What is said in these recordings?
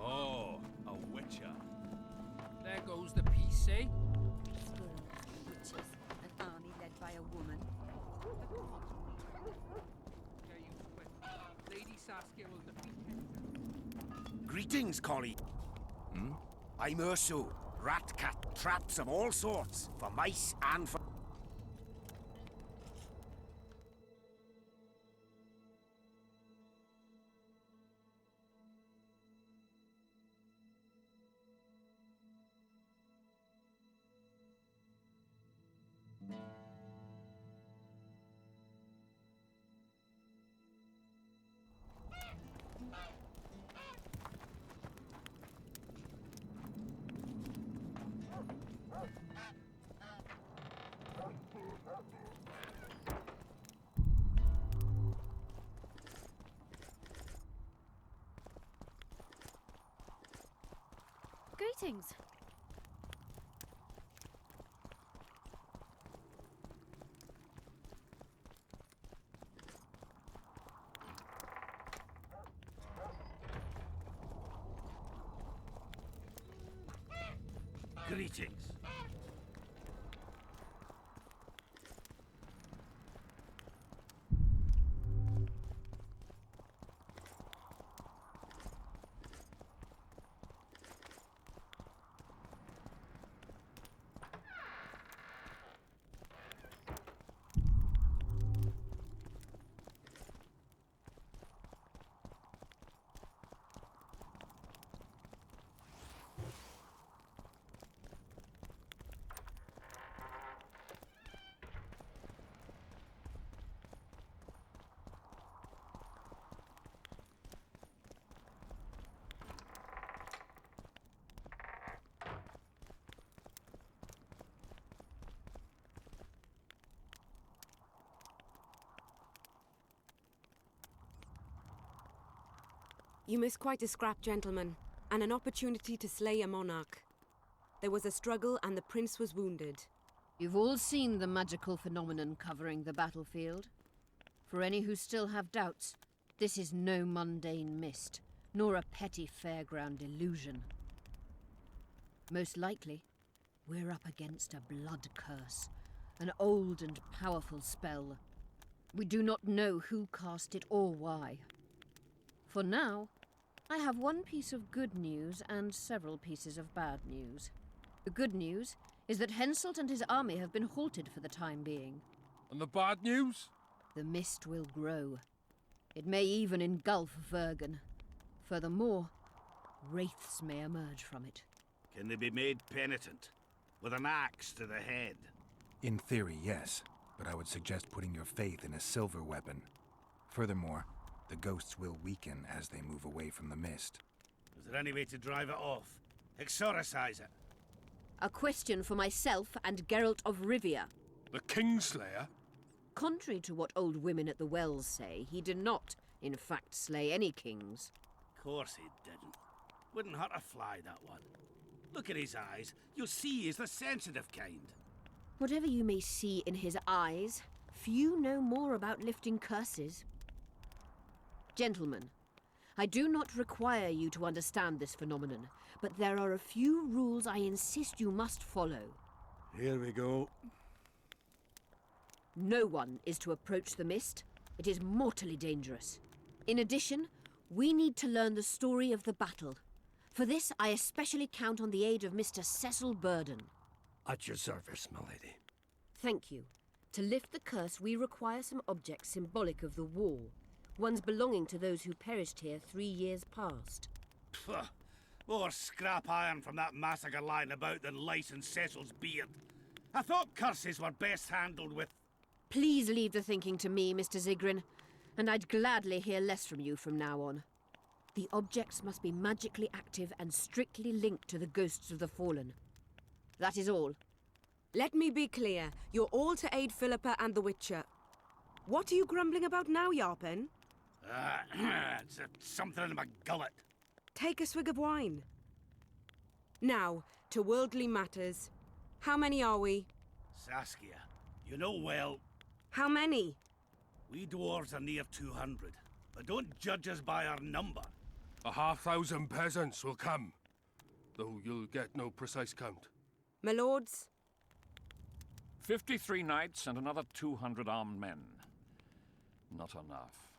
Oh, a Witcher. There goes the peace, eh? Witches, an army led by a woman. Lady Saskia will defeat Hector. Greetings, colleague. I'm Urso. Rat-cat traps of all sorts, for mice and for... Greetings. Greetings. You missed quite a scrap, gentlemen, and an opportunity to slay a monarch. There was a struggle and the prince was wounded. You've all seen the magical phenomenon covering the battlefield. For any who still have doubts, this is no mundane mist, nor a petty fairground illusion. Most likely, we're up against a blood curse, an old and powerful spell. We do not know who cast it or why. For now, I have one piece of good news and several pieces of bad news. The good news is that Henselt and his army have been halted for the time being. And the bad news? The mist will grow. It may even engulf Vergen. Furthermore, wraiths may emerge from it. Can they be made penitent? With an axe to the head? In theory, yes. But I would suggest putting your faith in a silver weapon. Furthermore, the ghosts will weaken as they move away from the mist. Is there any way to drive it off? Exorcise it? A question for myself and Geralt of Rivia. The Kingslayer? Contrary to what old women at the wells say, he did not, in fact, slay any kings. Of course he didn't. Wouldn't hurt a fly, that one. Look at his eyes. You'll see he's the sensitive kind. Whatever you may see in his eyes, few know more about lifting curses. Gentlemen, I do not require you to understand this phenomenon, but there are a few rules I insist you must follow. Here we go. No one is to approach the mist. It is mortally dangerous. In addition, we need to learn the story of the battle. For this, I especially count on the aid of Mr. Cecil Burden. At your service, my lady. Thank you. To lift the curse, we require some objects symbolic of the war. Ones belonging to those who perished here 3 years past. Pfft. More scrap iron from that massacre lying about than lice in Cecil's beard. I thought curses were best handled with... Please leave the thinking to me, Mr. Zigrin, and I'd gladly hear less from you from now on. The objects must be magically active and strictly linked to the ghosts of the fallen. That is all. Let me be clear. You're all to aid Philippa and the Witcher. What are you grumbling about now, Yarpen? It's something in my gullet. Take a swig of wine. Now, to worldly matters. How many are we? Saskia. You know well, How many? we dwarves are near 200. But don't judge us by our number. 500 peasants will come, though you'll get no precise count. My lords? 53 knights and another 200 armed men. Not enough.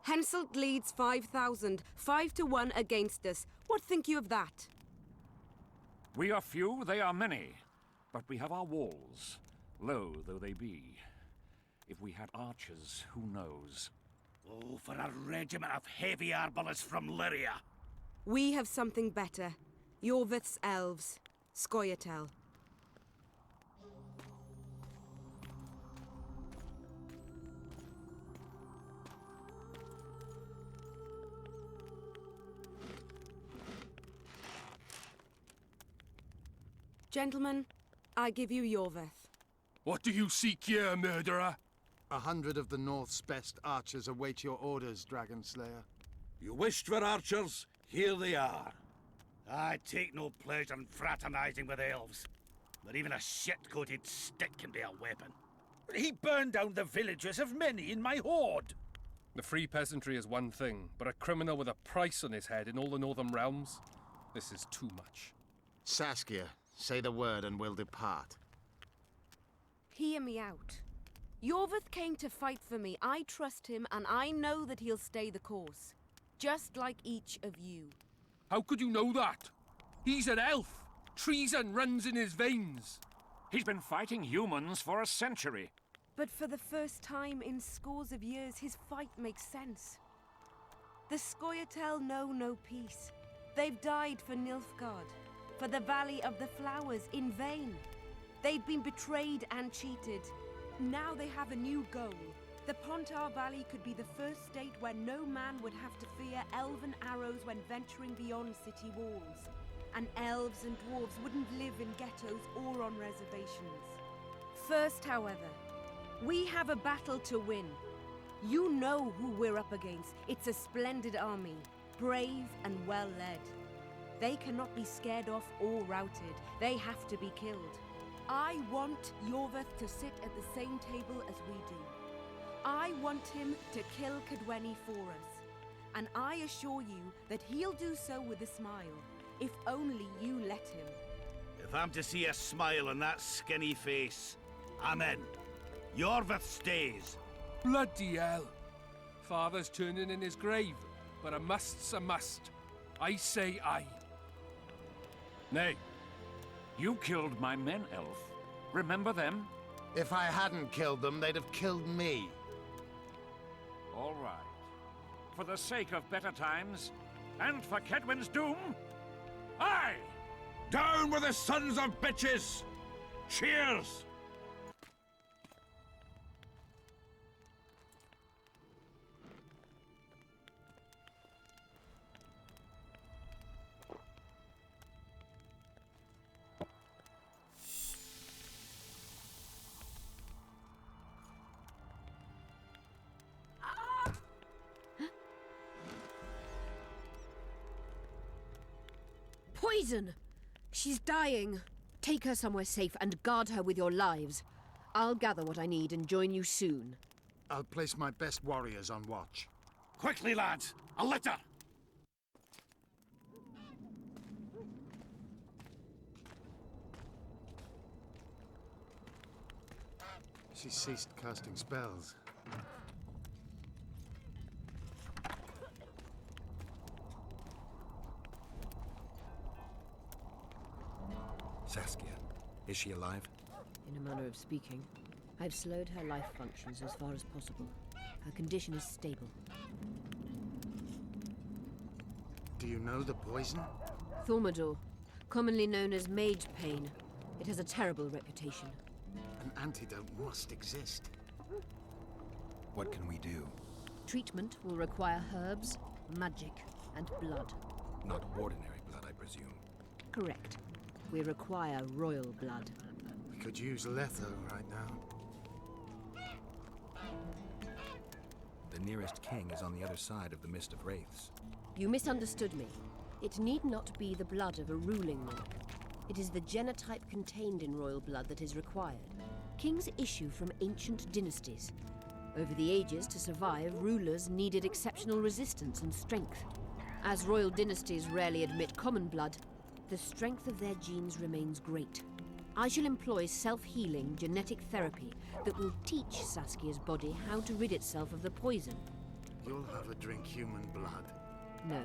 Henselt leads 5,000, 5 to 1 against us. What think you of that? We are few, they are many. But we have our walls, low though they be. If we had archers, who knows? Oh, for a regiment of heavy arbalists from Lyria. We have something better. Yorvith's elves. Scoia'tael. Gentlemen, I give you Yorvith. What do you seek here, murderer? 100 of the North's best archers await your orders, Dragon Slayer. You wished for archers, here they are. I take no pleasure in fraternizing with elves. But even a shit-coated stick can be a weapon. He burned down the villages of many in my horde. The free peasantry is one thing, but a criminal with a price on his head in all the Northern realms? This is too much. Saskia, say the word and we'll depart. Hear me out. Yorvith came to fight for me. I trust him, and I know that he'll stay the course. Just like each of you. How could you know that? He's an elf. Treason runs in his veins. He's been fighting humans for a century. But for the first time in scores of years, his fight makes sense. The Scoia'tael know no peace. They've died for Nilfgaard, for the Valley of the Flowers, in vain. They've been betrayed and cheated. Now they have a new goal. The Pontar Valley could be the first state where no man would have to fear elven arrows when venturing beyond city walls. And elves and dwarves wouldn't live in ghettos or on reservations. First, however, we have a battle to win. You know who we're up against. It's a splendid army, brave and well led. They cannot be scared off or routed. They have to be killed. I want Yorvith to sit at the same table as we do. I want him to kill Cadweni for us. And I assure you that he'll do so with a smile, if only you let him. If I'm to see a smile on that skinny face, I'm in. Yorvith stays. Bloody hell. Father's turning in his grave, but a must's a must. I say aye. Nay. You killed my men, Elf. Remember them? If I hadn't killed them, they'd have killed me. All right. For the sake of better times, and for Kedwen's doom, aye! Down with the sons of bitches! Cheers! Poison! She's dying. Take her somewhere safe and guard her with your lives. I'll gather what I need and join you soon. I'll place my best warriors on watch. Quickly, lads! A litter! She ceased casting spells. Saskia, is she alive? In a manner of speaking, I've slowed her life functions as far as possible. Her condition is stable. Do you know the poison? Thaumadour, commonly known as mage pain. It has a terrible reputation. An antidote must exist. What can we do? Treatment will require herbs, magic, and blood. Not ordinary blood, I presume. Correct. We require royal blood. We could use Letho right now. The nearest king is on the other side of the Mist of Wraiths. You misunderstood me. It need not be the blood of a ruling monarch. It is the genotype contained in royal blood that is required. kings issue from ancient dynasties. Over the ages, to survive, rulers needed exceptional resistance and strength. As royal dynasties rarely admit common blood, the strength of their genes remains great. I shall employ self-healing genetic therapy that will teach Saskia's body how to rid itself of the poison. You'll have her drink human blood. No,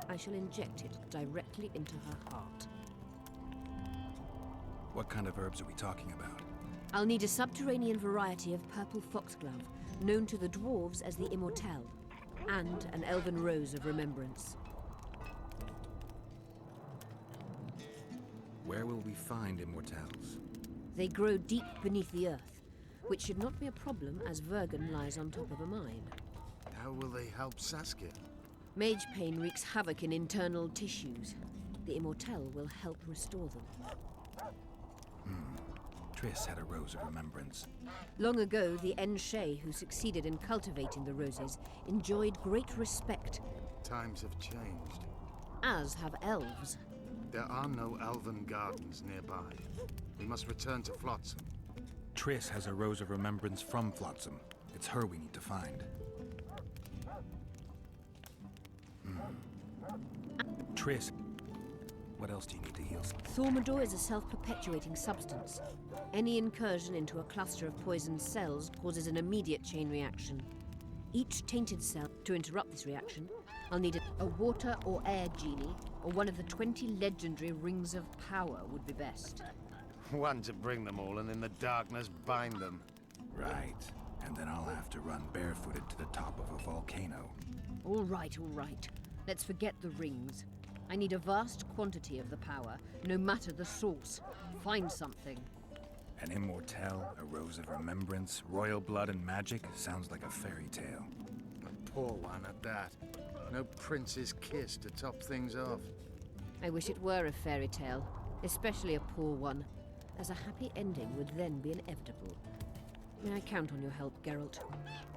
I shall inject it directly into her heart. What kind of herbs are we talking about? I'll need a subterranean variety of purple foxglove, known to the dwarves as the Immortelle, and an elven rose of remembrance. Where will we find immortelles? They grow deep beneath the earth, which should not be a problem as Vergen lies on top of a mine. How will they help Saskia? Mage pain wreaks havoc in internal tissues. The Immortelle will help restore them. Triss had a rose of remembrance. Long ago, the Enshe who succeeded in cultivating the roses enjoyed great respect, Times have changed. as have elves. There are no elven gardens nearby. We must return to Flotsam. Triss has a rose of remembrance from Flotsam. It's her we need to find. Triss, what else do you need to heal? Thaumadour is a self-perpetuating substance. Any incursion into a cluster of poisoned cells causes an immediate chain reaction. Each tainted cell, to interrupt this reaction, I'll need a water or air genie, or one of the 20 legendary rings of power would be best. One to bring them all and in the darkness bind them. Right. And then I'll have to run barefooted to the top of a volcano. All right, all right. Let's forget the rings. I need a vast quantity of the power, no matter the source. Find something. An immortelle, a rose of remembrance, royal blood and magic sounds like a fairy tale. A poor one at that. No prince's kiss to top things off. I wish it were a fairy tale, especially a poor one, as a happy ending would then be inevitable. May I count on your help, Geralt?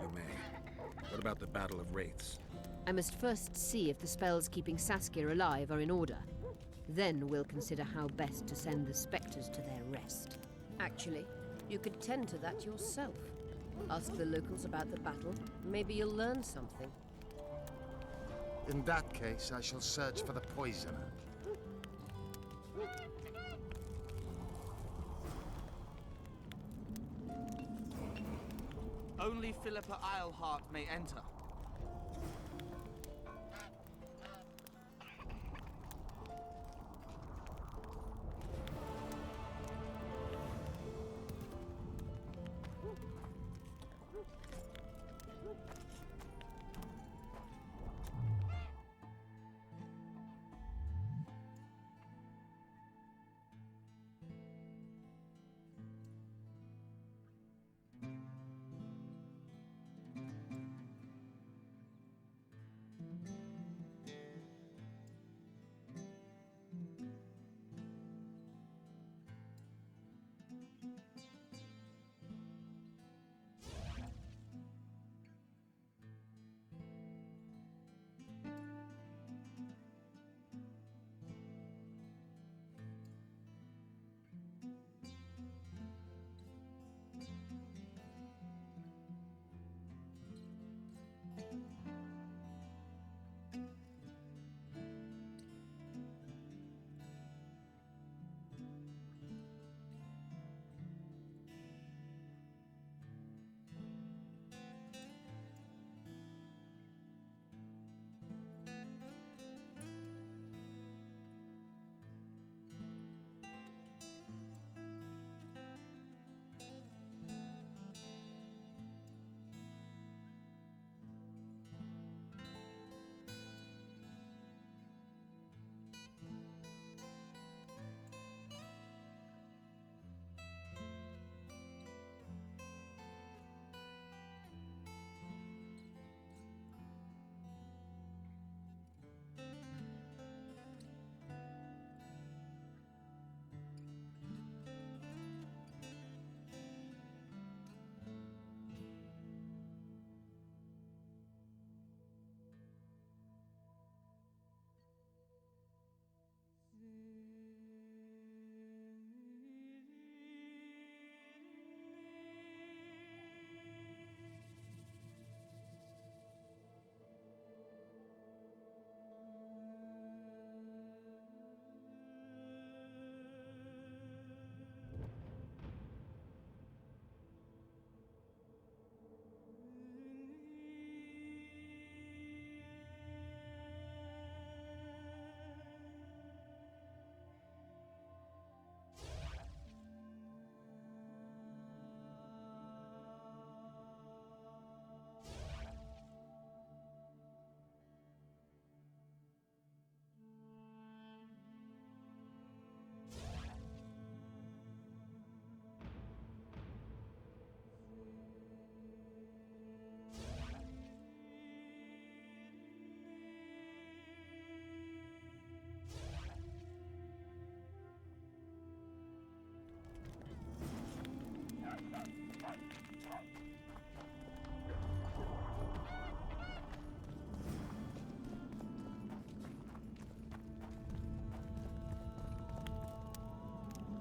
You may. What about the Battle of Wraiths? I must first see if the spells keeping Saskia alive are in order. Then we'll consider how best to send the spectres to their rest. Actually, you could tend to that yourself. Ask the locals about the battle. Maybe you'll learn something. In that case, I shall search for the poisoner. Only Philippa Eilhart may enter.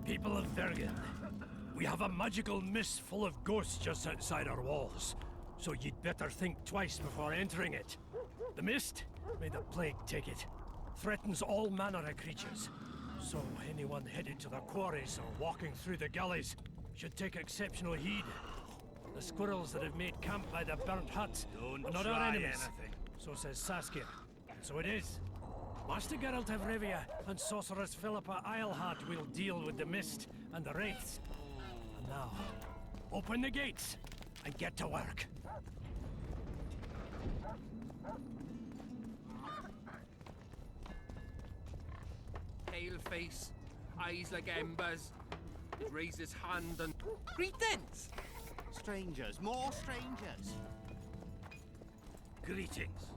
People of Vergen, we have a magical mist full of ghosts just outside our walls, so you'd better think twice before entering it. The mist, may the plague take it, threatens all manner of creatures, so anyone headed to the quarries or walking through the gullies should take exceptional heed. The squirrels that have made camp by the burnt huts Don't are not our try enemies, anything. so says Saskia, and so it is. Master Geralt of Rivia and Sorceress Philippa Eilhart will deal with the mist and the wraiths. And now, open the gates and get to work. Pale face, eyes like embers. He raised his hand and... Greetings! Strangers, more strangers. Greetings.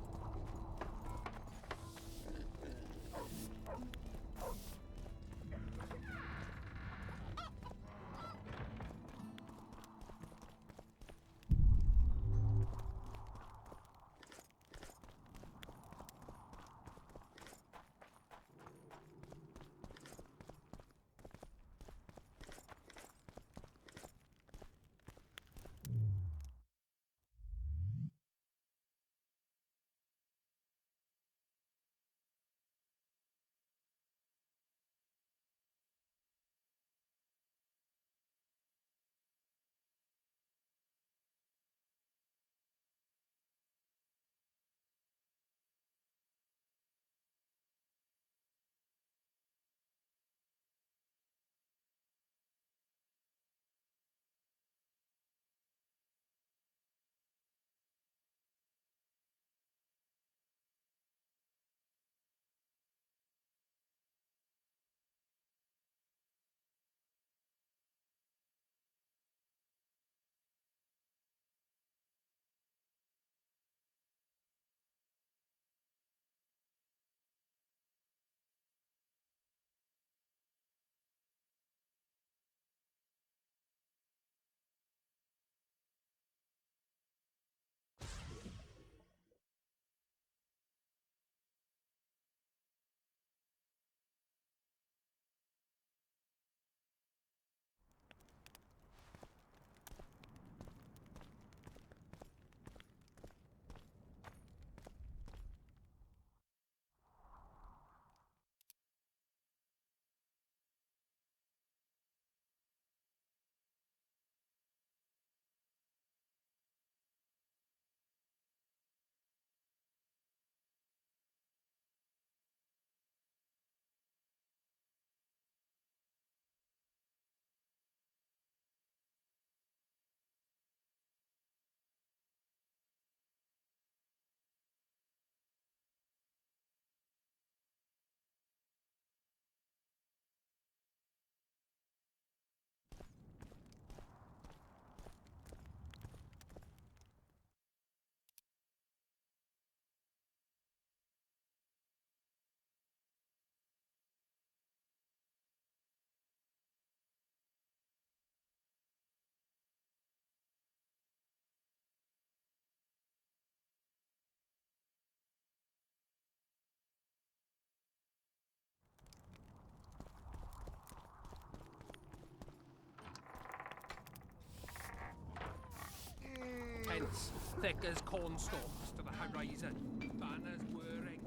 Tents, thick as cornstalks to the horizon. Banners whirring.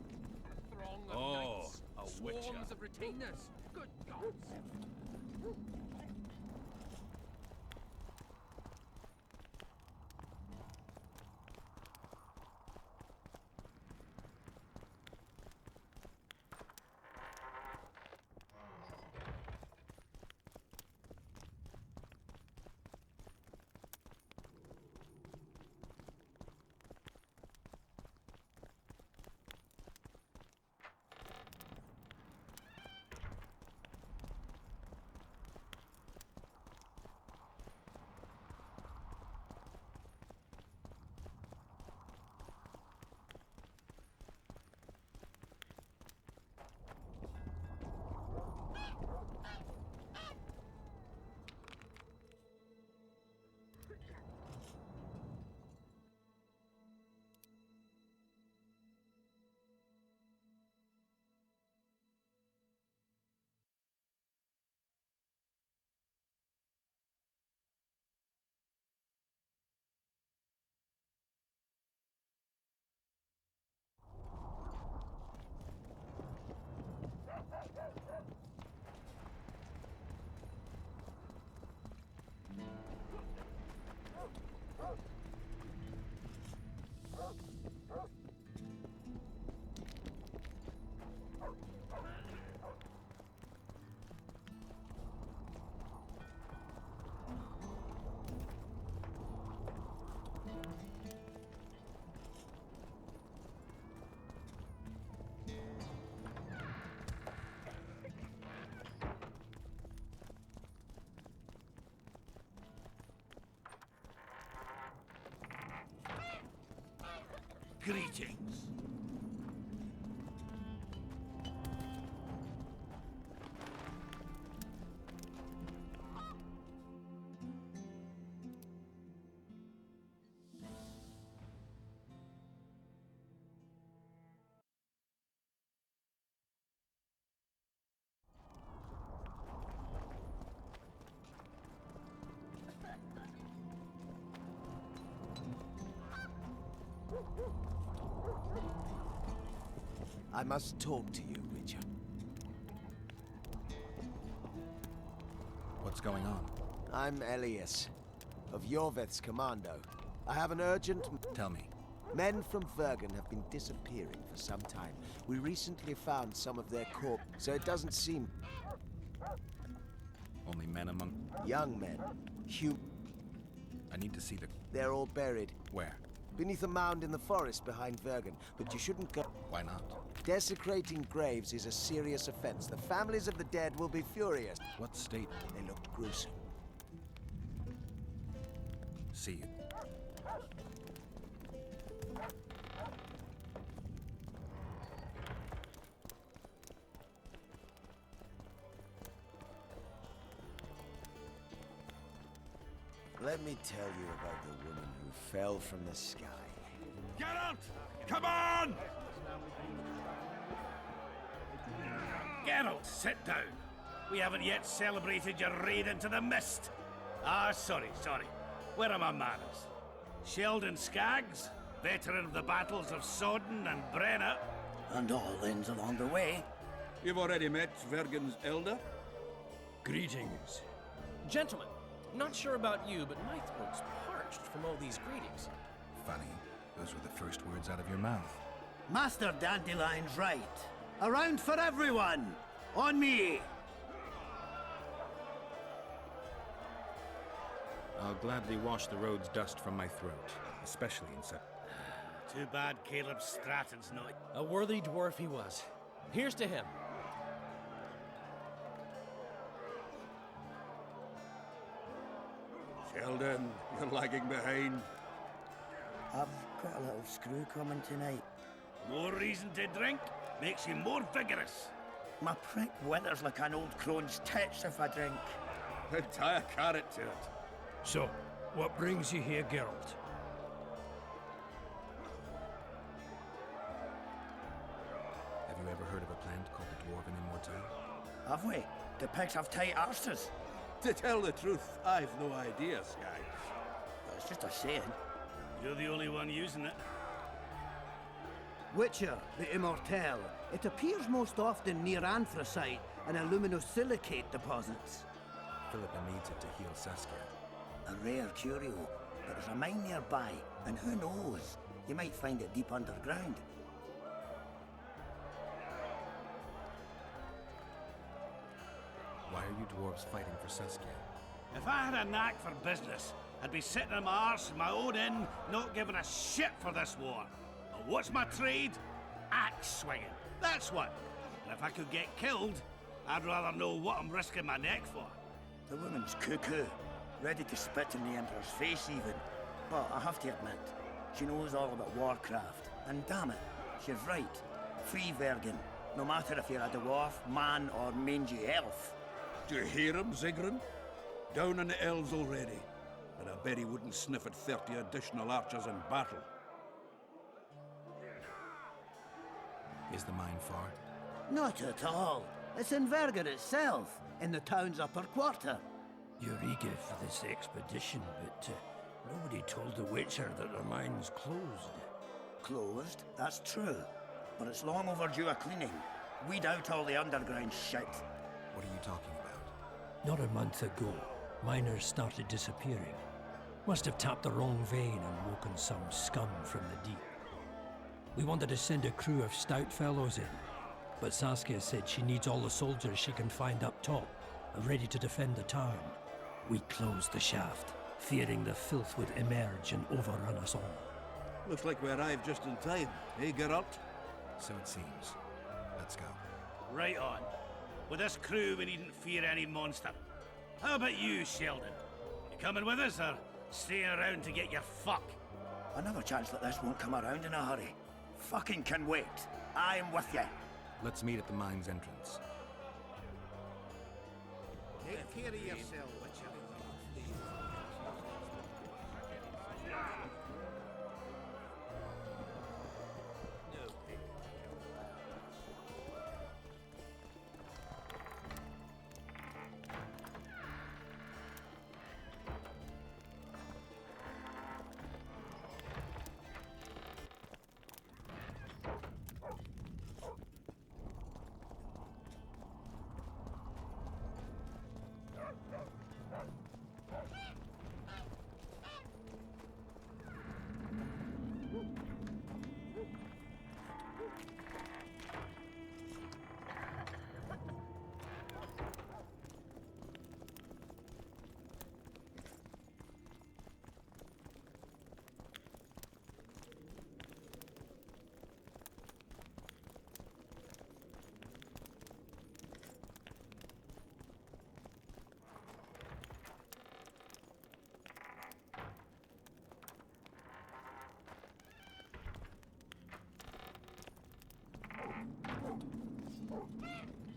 A throng of knights. a Witcher. Swarms of retainers. Good gods. Greetings. I must talk to you, Witcher. What's going on? I'm Elias, of Yorveth's commando. I have an urgent... Tell me. Men from Vergen have been disappearing for some time. We recently found some of their corpse, so it doesn't seem... Only men among... Young men. I need to see the... They're all buried. Where? Beneath a mound in the forest behind Vergen, but you shouldn't go... Why not? Desecrating graves is a serious offense. The families of the dead will be furious. What state? They look gruesome. See you. Let me tell you about the woman who fell from the sky. Geralt! Come on! Geralt, sit down. We haven't yet celebrated your raid into the mist. Ah, sorry. Where are my manners? Sheldon Skaggs, veteran of the battles of Sodden and Brenna. And all inns along the way. You've already met Vergen's elder? Greetings. Gentlemen, not sure about you, but my throat's parched from all these greetings. Funny. Those were the first words out of your mouth. Master Dandelion's right. Around for everyone! On me! I'll gladly wash the road's dust from my throat, especially in such... Too bad Caleb Stratton's not... A worthy dwarf he was. Here's to him. Sheldon, you're lagging behind. I've got a little screw coming tonight. More reason to drink makes you more vigorous. My prick withers like an old crone's tits if I drink. Tie a carrot to it. So, what brings you here, Geralt? Have you ever heard of a plant called the Dwarven Immortelle? Have we? The pigs have tight arses. To tell the truth, I've no idea, Skaggs. It's just a saying. You're the only one using it. Witcher, the Immortelle. It appears most often near anthracite and aluminosilicate deposits. Philippa needs it to heal Saskia. A rare curio, but there's a mine nearby, and who knows? You might find it deep underground. Why are you dwarves fighting for Saskia? If I had a knack for business, I'd be sitting on my arse in my own inn, not giving a shit for this war. But what's my trade? Axe swinging. That's what. And if I could get killed, I'd rather know what I'm risking my neck for. The woman's cuckoo, ready to spit in the Emperor's face even. But I have to admit, she knows all about warcraft. And damn it, she's right. Free Vergen, no matter if you're a dwarf, man, or mangy elf. Do you hear him, Zigrin? Down in the elves already. And I bet he wouldn't sniff at 30 additional archers in battle. Is the mine far? Not at all. It's in Vergen itself, in the town's upper quarter. You're eager for this expedition, but nobody told the Witcher that the mine's closed. Closed? That's true. But it's long overdue a cleaning. Weed out all the underground shit. What are you talking about? Not a month ago, miners started disappearing. Must have tapped the wrong vein and woken some scum from the deep. We wanted to send a crew of stout fellows in, but Saskia said she needs all the soldiers she can find up top and ready to defend the town. We closed the shaft, fearing the filth would emerge and overrun us all. Looks like we arrived just in time, eh, Geralt? So it seems. Let's go. Right on. With this crew, we needn't fear any monster. How about you, Sheldon? You coming with us, or staying around to get your fuck? Another chance like this won't come around in a hurry. fucking can wait. I am with you. Let's meet at the mine's entrance. Take care of yourself, Witcher.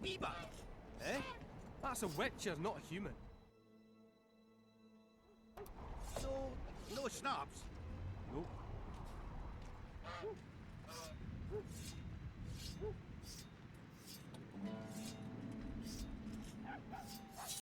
Eba! Eh? That's a Witcher, not a human. So, no snaps? Nope.